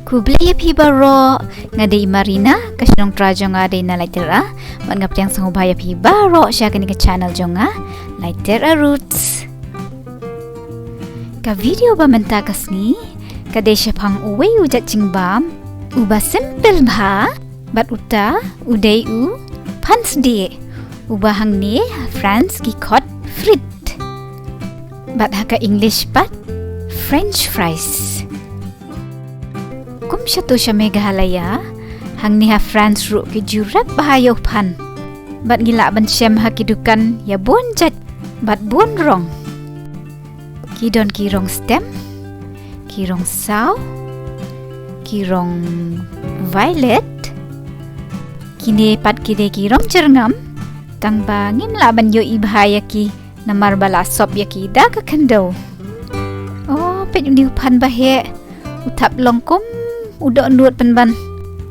Ku beli pi baro ngadei marina kasinong trajo ngadei na laitera man ngap yang sangu bahaya pi baro sya kani ke channel jonga laitera roots ka video ba menta kasni kadei shaphang uwe ujat jynbam uba simple bha bat uta udei u phansdieh uba hang ni France ki khot frit bat haka English bat French fries. Kum syato syame gahalaya hang ni ha France ru ki jurap bahayo pan bat gila ban syam ha kidukan ya bon jat bat bon rong kidon kirong stem kirong saw kirong violet kini pat kide kirong jerngam tang ba ngim la ban yo i bahaya ki namar bala sop ya ki da ka kendo oh pet ni pan bahe utap longkom udah nuat penban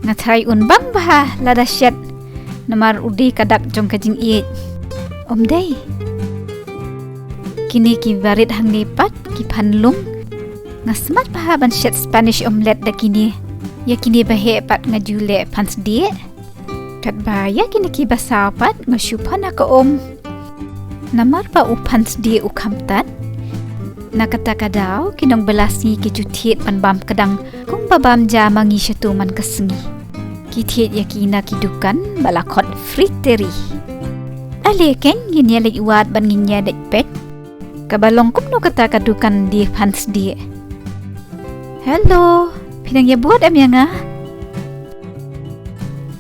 ngatrai unbang bah lada shet namar udi kadak jong kajing iet om dei kini ki barit hang nepat ki panlung ngasmat bah ban shet Spanish omelette da kini ya kini bahe pat ngajule phansdieh kat ba ya kini ki basapat ngasupan ka om namar pa u phansdieh u kamtat nakata kadau kinong belasi ki thied pan bam kadang kung babam ja mangi syatu man kasngi ki thied yakina ki dukan balakot friteri ale ken ginya le iwat ban ginya dek pet kabalong kum no kata kadukan di phansdieh hello pinang ya buat am yang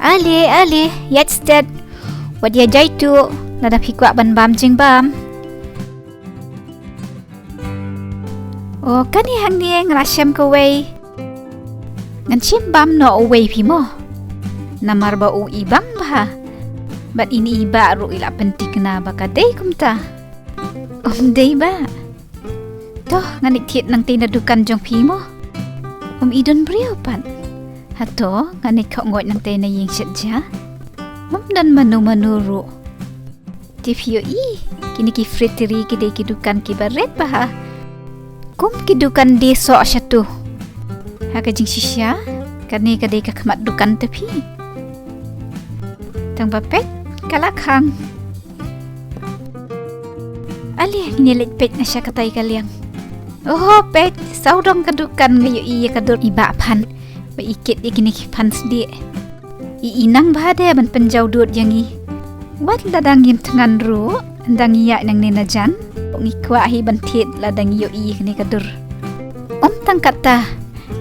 ale yatstad wat ya jaitu nada pikwa ban bam jynbam. Oh, kan ni hang ni ngrasam ke wei. Ngan jynbam no wei pi mo. Namar ba u ibang ba. Bat ini iba ru ila pyntikna ba kadei kumta. Dei ba. Toh ngan thied nang tina dukan jong pi mo. Idon brio pan. Hato ngan kho ngot nang tina ying shet ja. Dan manu ru. Tifio i kini ki friteri ki dei ki dukan ki baret ba. Kum kidukan di so syatu haka jing shisha kani kadei ka khmat dukan tepi tang bapet kalakhang ali ni leit pet na sya katai kaliang oh pet saudong kadukan ngayo iya kadur iba pan ba ikit ikini phansdieh i inang bade ban penjau dut yangi wat ladang yim tangan ru ndang iya nang ninajan ngikwa hi ban thied ladang yo i kini kadur tang kata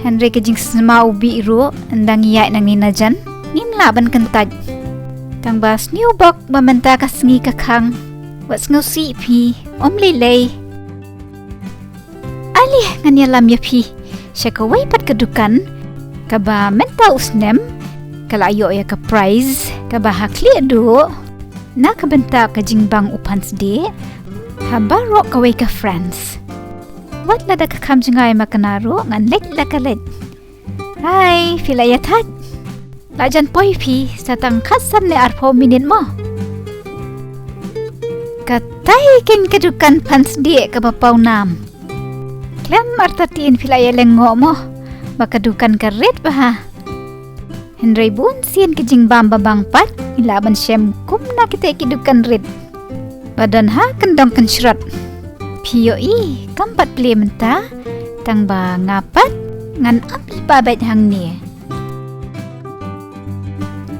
Henry kejing semau bi ru ndang iya nang ninajan nimla ban kentaj tang bas new bok mamenta kasngi kakhang wat ngosi pi lei ali nganya lam ya pi syakawai pat kedukan kaba menta snem kala ayo ya ka prize kaba hakli do na kabenta ka jynbam phansdieh habaro kawai ka France. Wat lada ka kam jngai makna ro ngan leit la ka leit. Hai, filaya thied. Lajan poi pi satang khasan le arpo minit mo. Katai ken kedukan phansdieh ka bapau nam. Klem artatin filaya lengo mo. Bakadukan ka red bah. Henry bun sien ke jynbam babang pat ilaban syem kum na kita kidukan red. Badan ha kendong kensyrat pio i kampat ple menta tang ba ngapat ngan api babet hang ni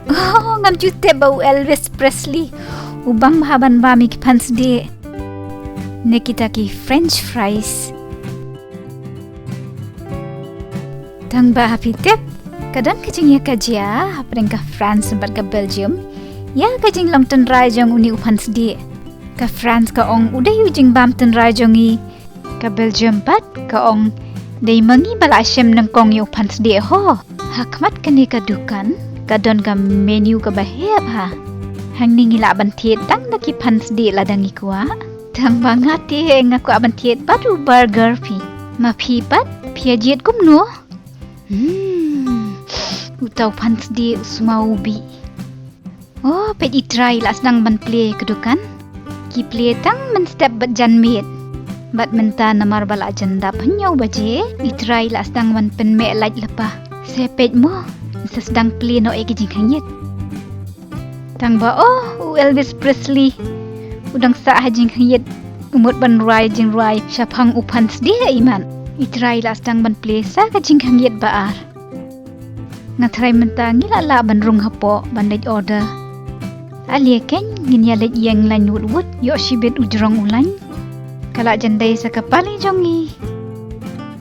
oh ngam jute bau Elvis Presley ubang mahaban bami ki phansdieh ne kita ki French fries tang ba happy tip kadang kajing ya kajia hapring ka France sempat ka Belgium ya kajing long ten rai jong uni phansdieh ka France ka ong uday jynbam ten rajongi ka Belgium pat ka ong dei mangi bala syem nang kong yo phansdieh ho hakmat kani ka dukan ka don ka menu ka baheb ha hang ni ngila ban thied tang na ki phansdieh ladang ikwa tang bangati ngaku ban thied patu burger pi ma pi pat piajiet kum no utau phansdieh usmau bi oh pet i try las nang ban play ka dukan ki play tang men step bat jan mit bat menta namar bala janda phanyau baje i try las dang man pen me lait lepa Sepet mo, sedang play no eki jinghanyet. Tang ba Elvis Presley. Udang sa jinghanyet umut ban rai jingrai shaphang phansdieh iman. Itrai la sedang ban play sa ka jinghanyet baar. Ngatrai mentang ngila ban rung hapo ban lej order. Alie ken nginya lej yang lan wut yo shibet ujrong ulan. Kala jandai sa kapali jongi.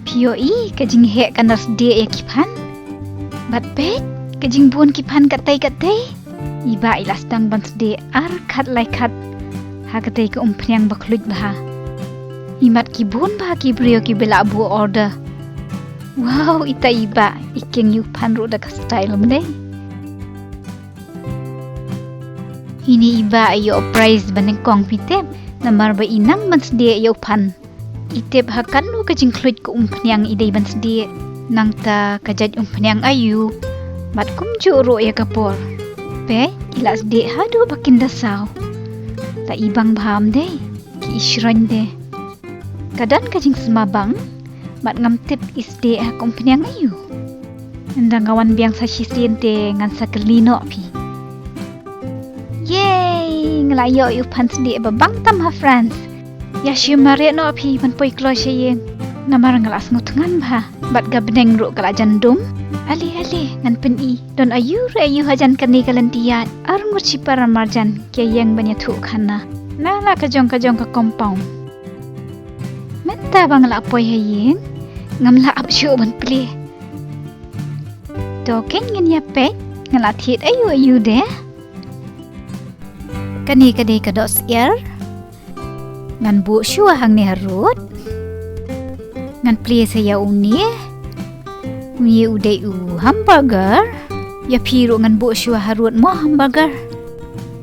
POE ka jinghe kanas dia ya kipan. Bat pet ka jingbun kipan kadei. Iba ilas dang ban sde ar khat lai khat. Ha kadei ka umpnyang bakluj bah. Imat kibun bah kibrio ki bela bu order. Wow, ita iba ikeng yu pan ru da ka style mdei. Ini iba ayo prize baneng kong pitep. Namar ba inang ban sde yo pan. Itep hakan lu ka jingkluj ka umpnyang idei ban sde. Nang ta kajaj umpnyang ayu. Bat kum juro ya kapor. Pe ilas de hadu bakin dasaw. Ta ibang baham de ki isran de. Kadan kajing semabang bat ngamtip isde hak umpnyang ayu. Ndang kawan biang sa shisien te ngan sa kelino pi. Yay, ngelayo yu phansdie babang tam ha France. Ya shi mare no pi ban poi klo shayeng. Namar ngelas ngutengan bah. Bat gabneng ru kala jandum. Ali ngan peni don ayu hajan kani kalentiat. Arung cipar marjan kia yang banyak tu kana. Nala kajong ka compound. Menta bang la poi hayeng. Ngam la apsyu ban pli. Token ngin ya pet ngala thied ayu de. Kani kadei kados air. Ngan bu shua hang ni harut. Ngan pli saya uni. Uni udai hamburger. Ya piru ngan bu shua harut mo hamburger.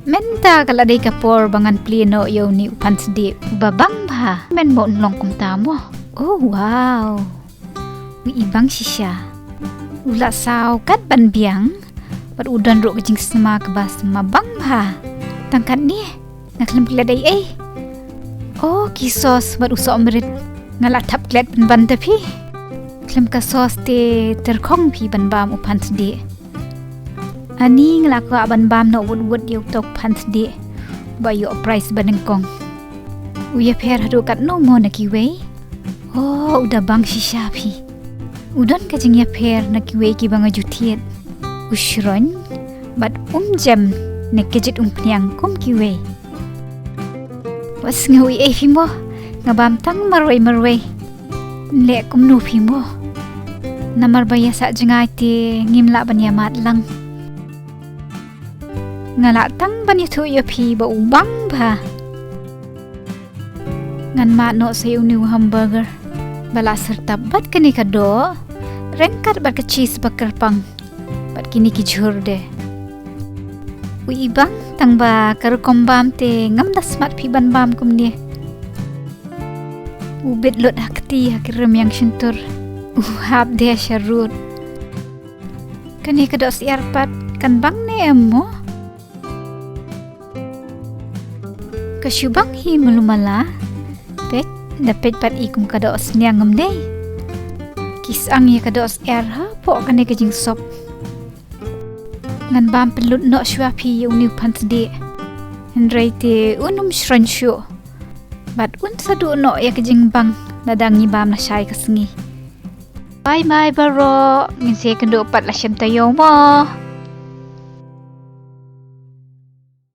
Menta kala dei kapor bangan pli no yo ni phansdie babang bah. Men mo nlong kum tamo. Oh wow. Wi ibang shisha. Ula saw kat ban biang. Pat udan ro kajing sema kebas mabang bah. Tangkat ni ngaklem pladai Oh kisos bat usok merit ngala tap klet ban tapi klem ka sos te terkong pi ban bam phansdie ani ngala ko ban bam no wud yo tok phansdie ba yo price banengkong uya pher hadu kat no mo na kiwe udah bang shisha pi udan ka jing ya pher na kiwe ki bang thied usron bat jam nekejit umpnyang kum kiwe. Was ngawi fimo ngabam tang marway. Le kum nu fimo. Namar baya sa jngai te ngimla banyamat lang. Ngala tang banyato yo pi ba ubang ba. Ngan ma no sa unu hamburger. Bala serta bat kani kado. Rengkat bat ka cheese bakerpang. Bat kini ki jurde. Wi ibang tang ba karukom bam te ngam das mat pi ban bam kum ni. Ubet lot hakti hakiram yang shintur. Hab de sharut. Kani kados yarpat kan bang ne mo. Kasyubang hi mulumala. Pet dapet pat ikum kados niangam dei. Kisang ya kados ha po kani kajing sop. Ngan bam pelut no shua pi yu niu phansdie. Hendrai te unum shranshu. Bat sadu no ya kajing bang nadang ni bam na syai kasengi. Bye baro. Ngin se kendo pat la syam tayo mo.